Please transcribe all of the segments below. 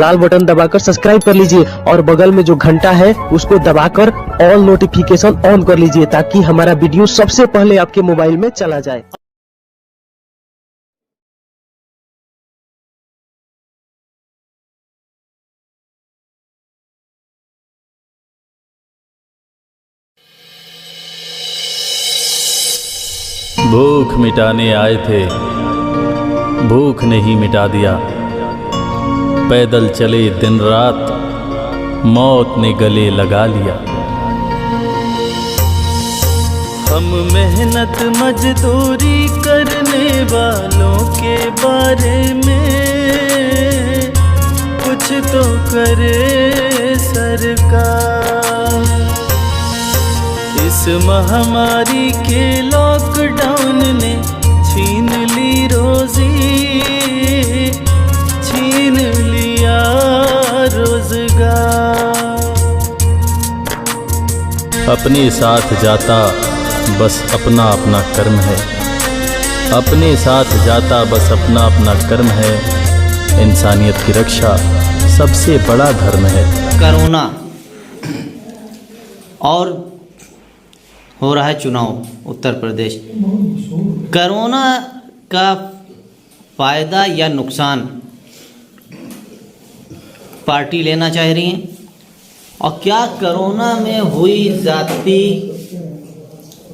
लाल button दबाकर subscribe कर लीजिए और बगल में जो घंटा है उसको दबाकर ऑल नोटिफिकेशन ऑन कर लीजिए ताकि हमारा वीडियो सबसे पहले आपके मोबाइल में चला जाए। भूख मिटाने आए थे, भूख ने ही मिटा दिया। पैदल चले दिन रात, मौत ने गले लगा लिया। हम मेहनत मजदूरी करने वालों के बारे में कुछ तो करे सरकार। इस महामारी के लॉकडाउन ने छीन ली रोजी, छीन लिया रोजगार। अपने साथ जाता बस अपना अपना कर्म है, अपने साथ जाता बस अपना अपना कर्म है। इंसानियत की रक्षा सबसे बड़ा धर्म है। कोरोना और हो रहा है चुनाव उत्तर प्रदेश। कोरोना का फ़ायदा या नुकसान पार्टी लेना चाह रही है, और क्या कोरोना में हुई जाति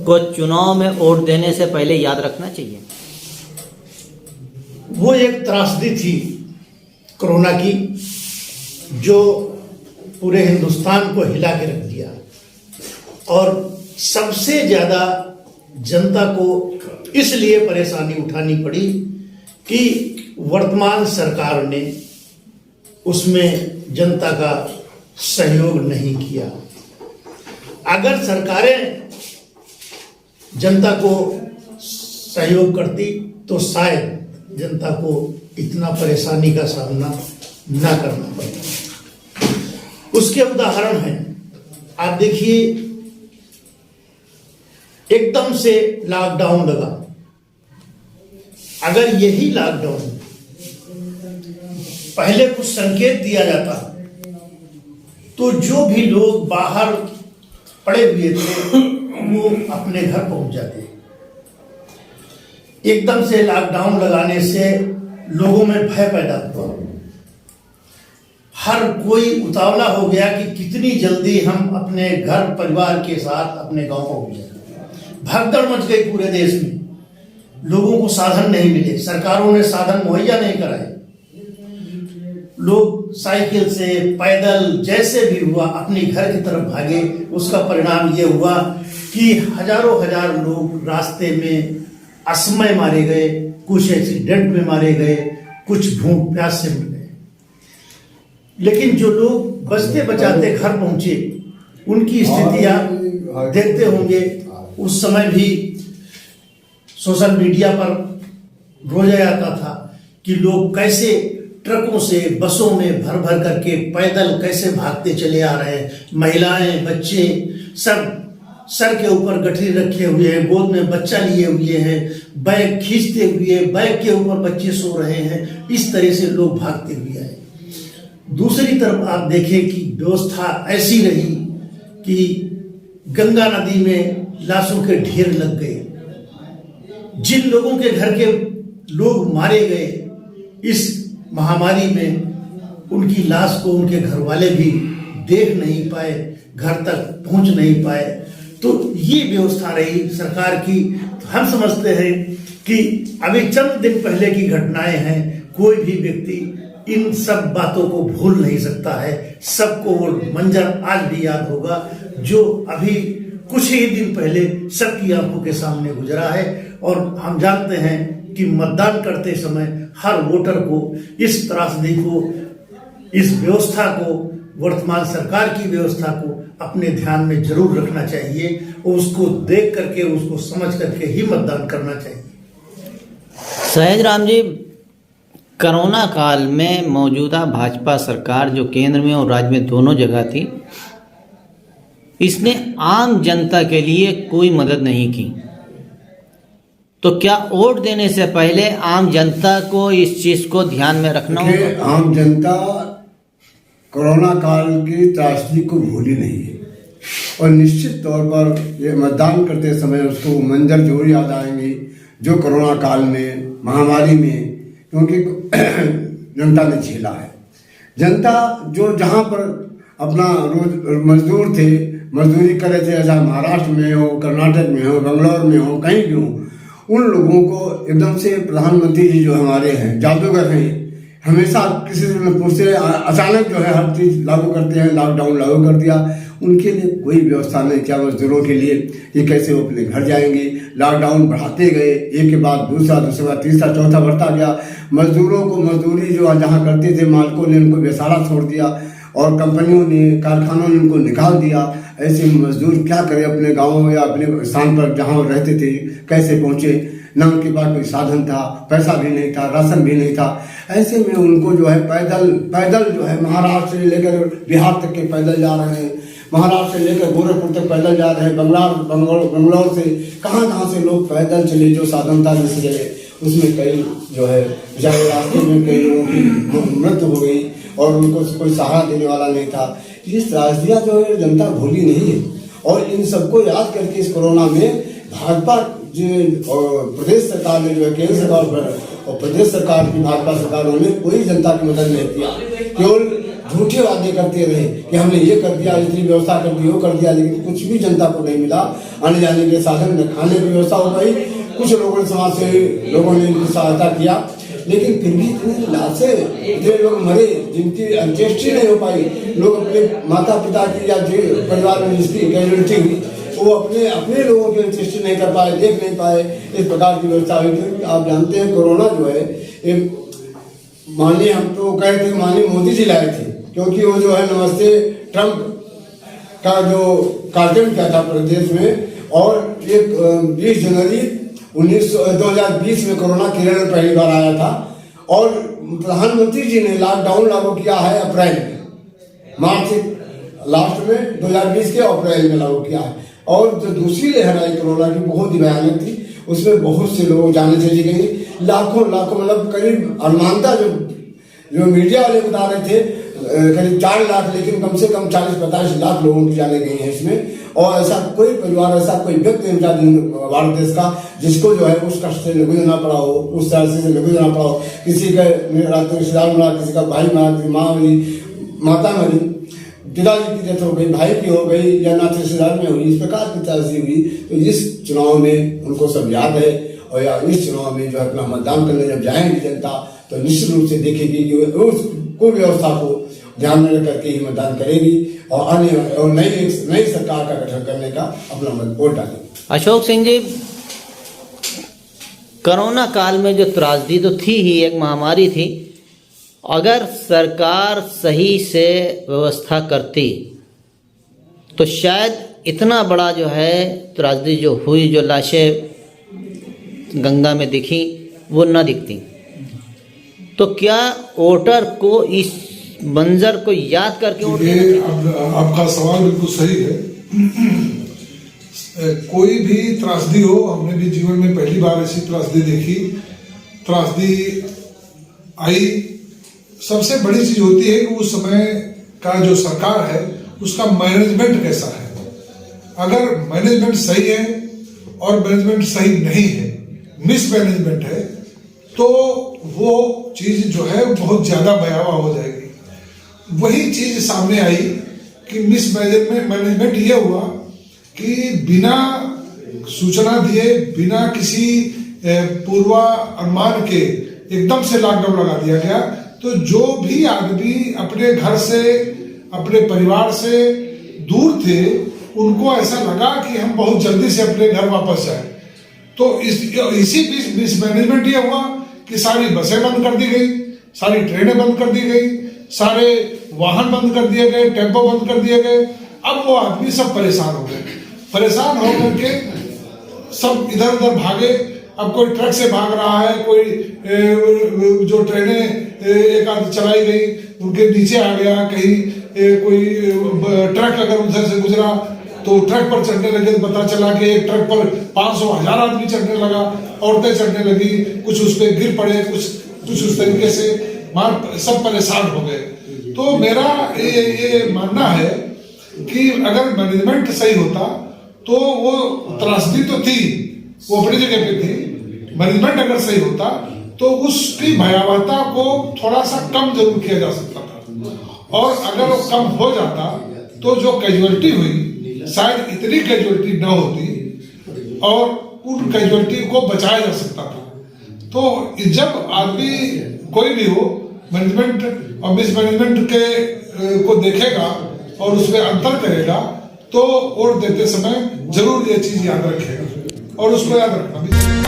को चुनाव में वोट देने से पहले याद रखना चाहिए? वो एक त्रासदी थी कोरोना की जो पूरे हिंदुस्तान को हिला के रख दिया, और सबसे ज्यादा जनता को इसलिए परेशानी उठानी पड़ी कि वर्तमान सरकार ने उसमें जनता का सहयोग नहीं किया। अगर सरकारें जनता को सहयोग करती तो शायद जनता को इतना परेशानी का सामना न करना पड़ता। उसके उदाहरण हैं, आप देखिए, एकदम से लॉकडाउन लगा। अगर यही लॉकडाउन पहले कुछ संकेत दिया जाता तो जो भी लोग बाहर पड़े हुए थे वो अपने घर पहुंच जाते। एकदम से लॉकडाउन लगाने से लोगों में भय पैदा हुआ। हर कोई उतावला हो गया कि कितनी जल्दी हम अपने घर परिवार के साथ अपने गांव पहुंच जाए। भगदड़ मच गई पूरे देश में, लोगों को साधन नहीं मिले, सरकारों ने साधन मुहैया नहीं कराए। लोग साइकिल से, पैदल, जैसे भी हुआ अपने घर की तरफ भागे। उसका परिणाम ये हुआ कि हजारों हजार लोग रास्ते में असमय मारे गए, कुछ एक्सीडेंट में मारे गए, कुछ भूख प्यास से मर गए। लेकिन जो लोग बचते बचाते घर पहुंचे, उनकी स्थिति आप देखते होंगे। उस समय भी सोशल मीडिया पर रोजा जाता था कि लोग कैसे ट्रकों से, बसों में भर भर करके पैदल कैसे भागते चले आ रहे हैं। महिलाएं, बच्चे सब सर के ऊपर गठरी रखे हुए हैं, गोद में बच्चा लिए हुए हैं, बैग खींचते हुए, बैग के ऊपर बच्चे सो रहे हैं। इस तरह से लोग भागते हुए आए। दूसरी तरफ आप देखें कि व्यवस्था ऐसी रही कि गंगा नदी में लाशों के ढेर लग गए। जिन लोगों के घर के लोग मारे गए इस महामारी में, उनकी लाश को उनके घर वाले भी देख नहीं पाए, घर तक पहुंच नहीं पाए। तो ये व्यवस्था रही सरकार की। तो हम समझते हैं कि अभी चंद दिन पहले की घटनाएं हैं। कोई भी व्यक्ति इन सब बातों को भूल नहीं सकता है। सबको वो मंजर आज भी याद होगा जो अभी कुछ ही दिन पहले सबकी आंखों के सामने गुजरा है। और हम जानते हैं कि मतदान करते समय हर वोटर को इस त्रासदी को, इस व्यवस्था को, वर्तमान सरकार की व्यवस्था को अपने ध्यान में जरूर रखना चाहिए और उसको देख करके, उसको समझ करके ही मतदान करना चाहिए। सहज राम जी, कोरोना काल में मौजूदा भाजपा सरकार जो केंद्र में और राज्य में दोनों जगह थी, इसने आम जनता के लिए कोई मदद नहीं की। तो क्या वोट देने से पहले आम जनता को इस चीज को ध्यान में रखना होगा? आम जनता कोरोना काल की त्रासदी को भूली नहीं है और निश्चित तौर पर ये मतदान करते समय उसको मंजर जरूर याद आएंगे जो कोरोना काल में महामारी में, क्योंकि जनता ने झेला है। जनता जो जहाँ पर अपना रोज मजदूर थे, मजदूरी कर रहे थे, चाहे महाराष्ट्र में हो, कर्नाटक में हो, बंगलौर में हो, कहीं भी हो, उन लोगों को एकदम से प्रधानमंत्री जी जो हमारे हैं, जादूगर हैं, हमेशा किसी से पूछते अचानक जो है हर चीज़ लागू करते हैं, लॉकडाउन लागू कर दिया। उनके लिए कोई व्यवस्था नहीं किया मजदूरों के लिए कि कैसे वो अपने घर जाएंगे। लॉकडाउन बढ़ाते गए, एक के बाद दूसरा, दूसरे बाद तीसरा, चौथा बढ़ता गया। मजदूरों को मजदूरी जो जहाँ करते थे, मालिकों ने उनको बेसहारा छोड़ दिया और कंपनियों ने, कारखानों ने उनको निकाल दिया। ऐसे मजदूर क्या करें अपने गाँव या अपने स्थान पर जहाँ रहते थे, कैसे पहुँचे? न उनके पास कोई साधन था, पैसा भी नहीं था, राशन भी नहीं था। ऐसे में उनको जो है पैदल जो है महाराष्ट्र से लेकर बिहार तक के पैदल जा रहे हैं, महाराष्ट्र से लेकर गोरखपुर तक पैदल जा रहे हैं, बंगलौर से कहाँ से लोग पैदल चले जो साधन था जिस जगह। उसमें कई जो है बेचारे रास्ते में कई लोगों की मृत्यु हो गई और उनको कोई सहारा देने वाला नहीं था। ये त्रासदियाँ जो है जनता भूली नहीं है और इन सबको याद करके इस कोरोना में भाजपा जो प्रदेश सरकार ने जो है, केंद्र सरकार और प्रदेश सरकार की भाजपा सरकारों ने कोई जनता की मदद नहीं किया। केवल झूठे वादे करते रहे कि हमने ये कर दिया, इतनी व्यवस्था कर दी, वो कर दिया, लेकिन कुछ भी जनता को नहीं मिला। आने जाने के साधन, खाने की व्यवस्था हो गई, कुछ लोगों ने समाज से लोगों ने इनकी सहायता किया, लेकिन फिर भी इतने लाशें, इतने लोग मरे जिनकी अंत्येष्टि नहीं हो पाई। लोग अपने माता पिता की या परिवार में जिसकी कैजुअलिटी हुई वो अपने लोगों की अंत्येष्टि नहीं कर पाए, देख नहीं पाए। इस प्रकार की व्यवस्था हुई थी। आप जानते हैं कोरोना जो है माननीय, हम तो कहे थे माननीय मोदी जी लाए थे, क्योंकि वो जो है नमस्ते ट्रम्प का जो कार्यक्रम किया था प्रदेश में, और एक 20 जनवरी 2020 में कोरोना केरल में पहली बार आया था और प्रधानमंत्री जी ने लॉकडाउन लागू किया है अप्रैल में, मार्च लास्ट में 2020 के अप्रैल में लागू किया है। और जो दूसरी लहर आई कोरोना की बहुत ही भयानक थी, उसमें बहुत से लोग जाने चली गई, लाखों मतलब करीब अनुमानता जो मीडिया वाले बता रहे थे करीब 4 लाख, लेकिन कम से कम 40-45 लाख लोगों की जाने गई हैं इसमें। और ऐसा कोई परिवार, ऐसा कोई व्यक्ति भारत देश का जिसको जो है उस कष्ट से गुजरना पड़ा हो, उस तरह से गुजरना पड़ा हो। किसी का रिश्तेदार मरा, किसी का भाई मरा, किसी माँ मरी, माता मरी, पिताजी की डेथ हो गई, भाई की हो गई, या नाते रिश्तेदार में हुई, इस प्रकार की त्रासदी हुई। तो इस चुनाव में उनको सब याद है और या इस चुनाव में जो है अपना मतदान करने जब जाएंगी जनता तो निश्चित रूप से देखेगी कि उस कुव्यवस्था को ध्यान में रख करके ही मतदान करेगी और नई सरकार का गठन करने का अपना वोट डालेगी। अशोक सिंह जी, कोरोना काल में जो त्रासदी तो थी ही, एक महामारी थी, अगर सरकार सही से व्यवस्था करती तो शायद इतना बड़ा जो है त्रासदी जो हुई, जो लाशें गंगा में दिखी वो न दिखती। तो क्या वोटर को इस मंजर को याद करके वोट देना चाहिए? आपका सवाल बिल्कुल सही है। कोई भी त्रासदी हो, हमने भी जीवन में पहली बार ऐसी त्रासदी देखी। त्रासदी आई, सबसे बड़ी चीज होती है कि उस समय का जो सरकार है उसका मैनेजमेंट कैसा है। अगर मैनेजमेंट सही है और मैनेजमेंट सही नहीं है, मिसमैनेजमेंट है, तो वो चीज जो है बहुत ज्यादा भयावह हो जाएगी। वही चीज सामने आई कि मिसमैनेजमेंट ये हुआ कि बिना सूचना दिए, बिना किसी पूर्वानुमान के एकदम से लॉकडाउन लगा दिया गया। तो जो भी आदमी अपने घर से, अपने परिवार से दूर थे, उनको ऐसा लगा कि हम बहुत जल्दी से अपने घर वापस जाए। तो इसी बीच मिसमैनेजमेंट ये हुआ कि सारी बसें बंद कर दी गई, सारी ट्रेनें बंद कर दी गई, सारे वाहन बंद कर दिए गए, टेम्पो बंद कर दिए गए। अब वो आदमी सब परेशान हो गए, परेशान होकर के सब इधर उधर भागे। अब कोई ट्रक से भाग रहा है, कोई जो ट्रेनें एक आध चलाई गई उनके नीचे आ गया, कहीं कोई ट्रक अगर उधर से गुजरा तो ट्रक पर चढ़ने लगे तो पता चला कि एक ट्रक पर 500-1000 आदमी चढ़ने लगा, औरतें चढ़ने लगी, कुछ उस पर गिर पड़े, कुछ उस तरीके से सब परेशान हो गए। तो मेरा ये मानना है कि अगर मैनेजमेंट सही होता तो वो त्रासदी तो थी, वो अपनी जगह पे थी, मैनेजमेंट अगर सही होता तो उसकी भयावहता को थोड़ा सा कम जरूर किया जा सकता था, और अगर वो कम हो जाता तो जो कैजुअलिटी हुई शायद इतनी कैजुअलिटी न होती और उन कैजुअलिटी को बचाया जा सकता था। तो जब आदमी कोई भी हो मैनेजमेंट और मिसमैनेजमेंट के को देखेगा और उसमें अंतर करेगा तो वोट देते समय जरूर ये चीज याद रखेगा और उसको याद रखना भी चाहिए।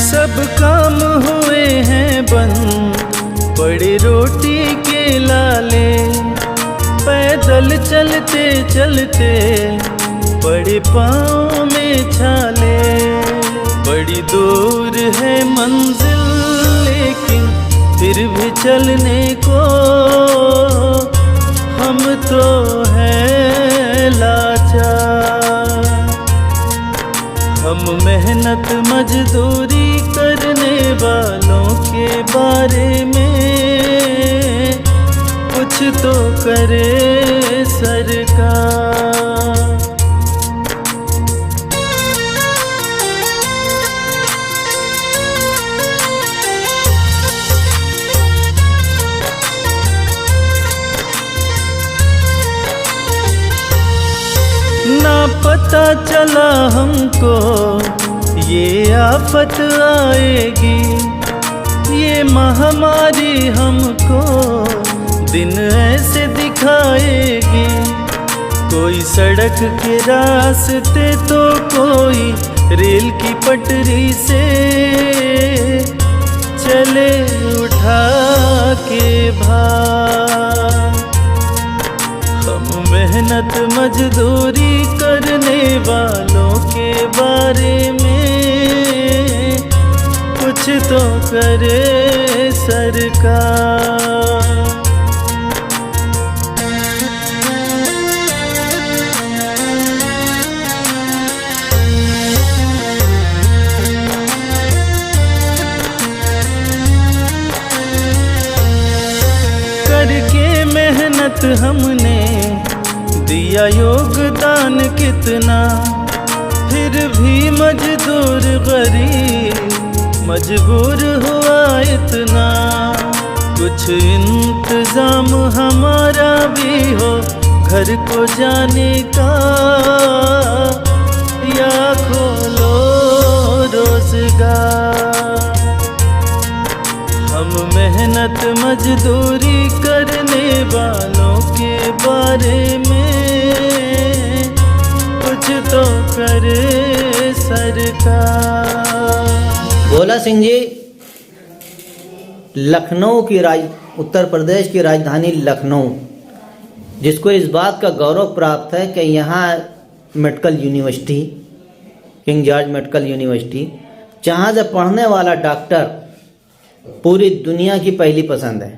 सब काम हुए हैं बंद, पड़े रोटी के लाले, पैदल चलते चलते पड़े पाँव में छाले। बड़ी दूर है मंजिल लेकिन फिर भी चलने को हम तो हैं लाचार। हम मेहनत मजदूरी करने वालों के बारे में कुछ तो करे सरकार। ना पता चला हमको ये आफत आएगी, ये महामारी हमको दिन ऐसे दिखाएगी। कोई सड़क के रास्ते तो कोई रेल की पटरी से चले उठा के भार। हम मेहनत मजदूरी करने वालों के बारे में कुछ तो करे सरकार। करके मेहनत हमने दिया योगदान कितना, फिर भी मजदूर गरीब मजबूर हुआ इतना। कुछ इंतजाम हमारा भी हो घर को जाने का, या खोलो रोजगार। हम मेहनत मजदूरी करने वालों के बारे में कुछ तो करे सरकार। भोला सिंह जी, लखनऊ की उत्तर प्रदेश की राजधानी लखनऊ, जिसको इस बात का गौरव प्राप्त है कि यहाँ medical university, king George medical university, जहाँ से पढ़ने वाला डॉक्टर पूरी दुनिया की पहली पसंद है,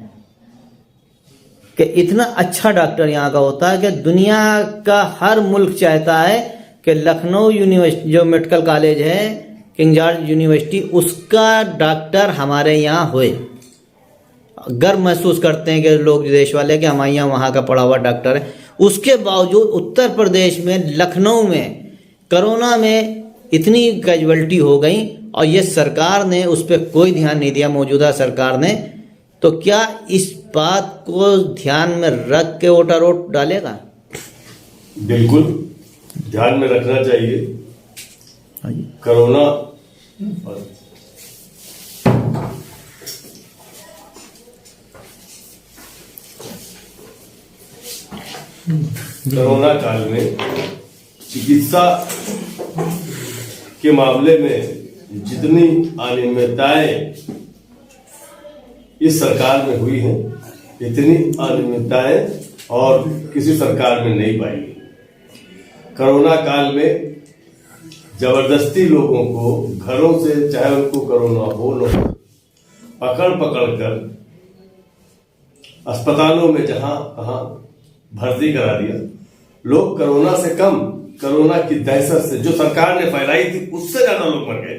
कि इतना अच्छा डॉक्टर यहाँ का होता है कि दुनिया का हर मुल्क चाहता है कि लखनऊ यूनिवर्सिटी जो मेडिकल कॉलेज है, किंग जॉर्ज यूनिवर्सिटी, उसका डॉक्टर हमारे यहाँ होए। गर्व महसूस करते हैं कि लोग देश वाले कि हमारे यहाँ वहाँ का पढ़ा हुआ डॉक्टर है। उसके बावजूद उत्तर प्रदेश में लखनऊ में कोरोना में इतनी कैजुअलिटी हो गई और ये सरकार ने उस पर कोई ध्यान नहीं दिया, मौजूदा सरकार ने। तो क्या इस बात को ध्यान में रख के वोटर वोट डालेगा? बिल्कुल ध्यान में रखना चाहिए। कोरोना काल में चिकित्सा के मामले में जितनी अनियमितताएं इस सरकार में हुई हैं, इतनी अनियमितताएं और किसी सरकार में नहीं पाई। कोरोना काल में जबरदस्ती लोगों को घरों से, चाहे उनको कोरोना हो न हो, पकड़ कर अस्पतालों में जहां तहां भर्ती करा दिया। लोग कोरोना से कम, कोरोना की दहशत से जो सरकार ने फैलाई थी उससे ज्यादा लोग मर गए।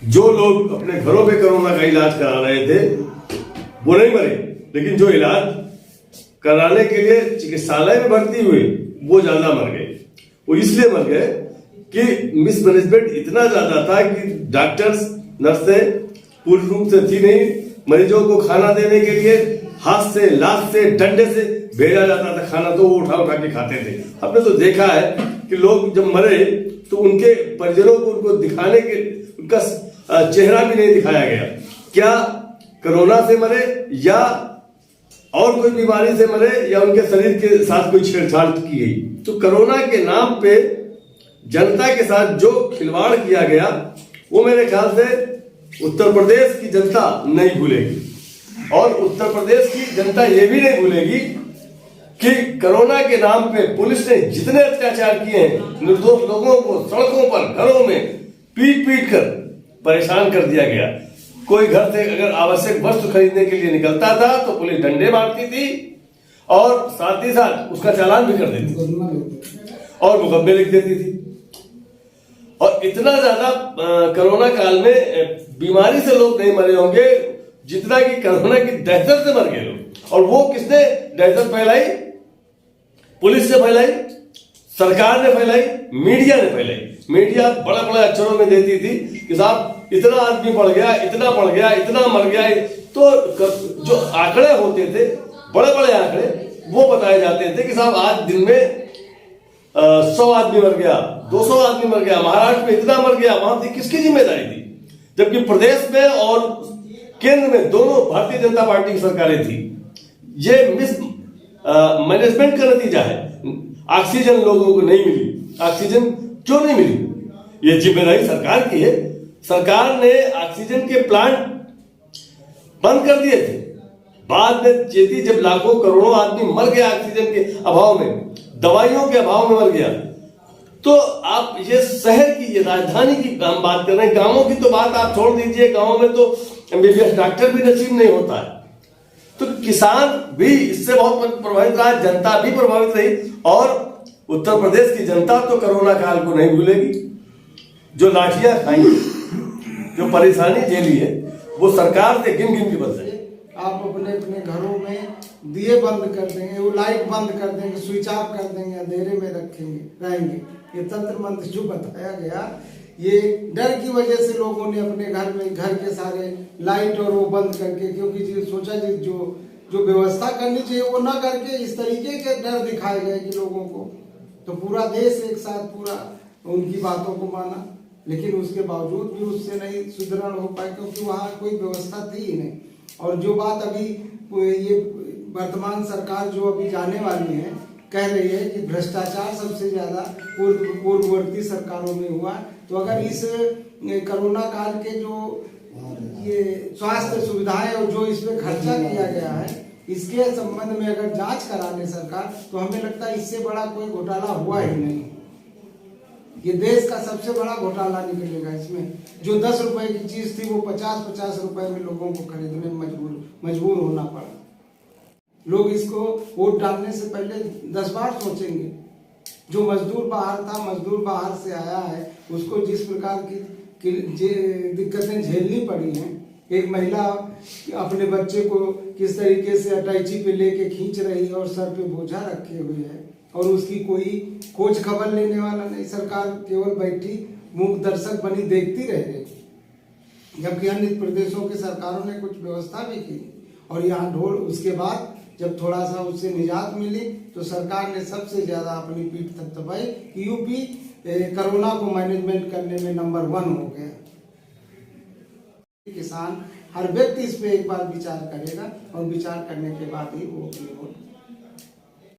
जो लोग अपने घरों पे कोरोना का इलाज करा रहे थे वो नहीं मरे, लेकिन जो इलाज कराने के लिए चिकित्सालय में भर्ती हुए वो ज्यादा मर गए। वो इसलिए मर गए कि मिसमैनेजमेंट इतना ज्यादा था कि डॉक्टर्स नर्सें पूर्ण रूप से थी नहीं। मरीजों को खाना देने के लिए हाथ से, लात से, डंडे से भेजा जाता था खाना, तो वो उठा उठा के खाते थे। आपने तो देखा है कि लोग जब मरे तो उनके परिजनों को उनको दिखाने के उनका चेहरा भी नहीं दिखाया गया। क्या कोरोना से मरे या और कोई बीमारी से मरे या उनके शरीर के साथ कोई छेड़छाड़ की गई? तो कोरोना के नाम पे जनता के साथ जो खिलवाड़ किया गया वो मेरे ख्याल से उत्तर प्रदेश की जनता नहीं भूलेगी। और उत्तर प्रदेश की जनता ये भी नहीं भूलेगी कि कोरोना के नाम पे पुलिस ने जितने अत्याचार किए हैं, निर्दोष लोगों को सड़कों पर, घरों में पीट पीट कर परेशान कर दिया गया। कोई घर से अगर आवश्यक वस्तु खरीदने के लिए निकलता था तो पुलिस डंडे मारती थी और साथ ही साथ उसका चालान भी कर देती थी और मुकदमे लिख देती थी। और इतना ज्यादा कोरोना काल में बीमारी से लोग नहीं मरे होंगे जितना कि कोरोना की दहशत से मर गए लोग। और वो किसने दहशत फैलाई? पुलिस ने फैलाई, सरकार ने फैलाई, मीडिया ने फैलाई। मीडिया बड़े बड़े अक्षरों में देती थी कि साहब इतना आदमी बढ़ गया, इतना बढ़ गया, इतना मर गया। तो जो आंकड़े होते थे, बड़े बड़े आंकड़े, वो बताए जाते थे कि साहब आज दिन में 100 आदमी मर गया, 200 आदमी मर गया, महाराष्ट्र में इतना मर गया। वहां थी किसकी जिम्मेदारी थी? जबकि प्रदेश में और केंद्र में दोनों भारतीय जनता पार्टी की सरकारें थी। ये मिस मैनेजमेंट का नतीजा है। ऑक्सीजन लोगों को नहीं मिली। ऑक्सीजन क्यों नहीं मिली? ये जिम्मेदारी सरकार की है। सरकार ने ऑक्सीजन के प्लांट बंद कर दिए थे। बाद में चेती जब लाखों करोड़ों आदमी मर गया ऑक्सीजन के अभाव में, दवाइयों के अभाव में मर गया, तो आप ये शहर की, ये राजधानी की हम बात कर रहे हैं। गांवों की तो बात आप छोड़ दीजिए, गांवों में तो एमबीबीएस डॉक्टर भी नसीब नहीं होता है। तो किसान भी इससे बहुत प्रभावित रहा, जनता भी प्रभावित रही। और उत्तर प्रदेश की जनता तो कोरोना काल को नहीं भूलेगी। जो लाठियां खाई, जो परेशानी झेली है, वो सरकार से गिन गिन के बच जाए। आप अपने अपने घरों में दिए बंद कर देंगे, वो लाइट बंद कर देंगे, स्विच ऑफ कर देंगे, अंधेरे में रहेंगे। ये तंत्र मंत्र जो बताया गया, ये डर की वजह से लोगों ने अपने घर में, घर के सारे लाइट और वो बंद करके, क्योंकि सोचा जी जो व्यवस्था करनी चाहिए वो ना करके इस तरीके के डर दिखाए गए कि लोगों को, तो पूरा देश एक साथ पूरा उनकी बातों को माना। लेकिन उसके बावजूद भी उससे नहीं सुदृढ़ हो पाए, क्योंकि वहाँ कोई व्यवस्था थी ही नहीं। और जो बात अभी ये वर्तमान सरकार जो अभी जाने वाली है, कह रही है कि भ्रष्टाचार सबसे ज्यादा पूर्ववर्ती सरकारों में हुआ। तो अगर इस कोरोना काल के जो ये स्वास्थ्य सुविधाएं और जो इस पे खर्चा किया गया है, इसके संबंध में अगर जांच करा ले सरकार, तो हमें लगता है इससे बड़ा कोई घोटाला हुआ ही नहीं। ये देश का सबसे बड़ा घोटाला निकलेगा इसमें। जो 10 रुपए की चीज थी वो 50-50 रुपए में लोगों को खरीदने में मजबूर होना पड़ा। लोग इसको वोट डालने से पहले 10 बार सोचेंगे। जो मजदूर बाहर था, मजदूर बाहर से आया है, उसको जिस प्रकार की दिक्कतें झेलनी पड़ी हैं। एक महिला अपने बच्चे को किस तरीके से अटैची पे लेके खींच रही है और सर पे बोझा रखे हुए है, और उसकी कोई खोज खबर लेने वाला नहीं। सरकार केवल बैठी मूक दर्शक बनी देखती रह गई, जबकि अन्य प्रदेशों के सरकारों ने कुछ व्यवस्था भी की। और यहाँ ढोल उसके बाद जब थोड़ा सा उससे निजात मिली तो सरकार ने सबसे ज्यादा अपनी पीठ थपथपाई कि यूपी कोरोना को मैनेजमेंट करने में नंबर 1 हो गया। किसान, हर व्यक्ति इस पे एक बार विचार करेगा और विचार करने के बाद ही वो अपनी वोट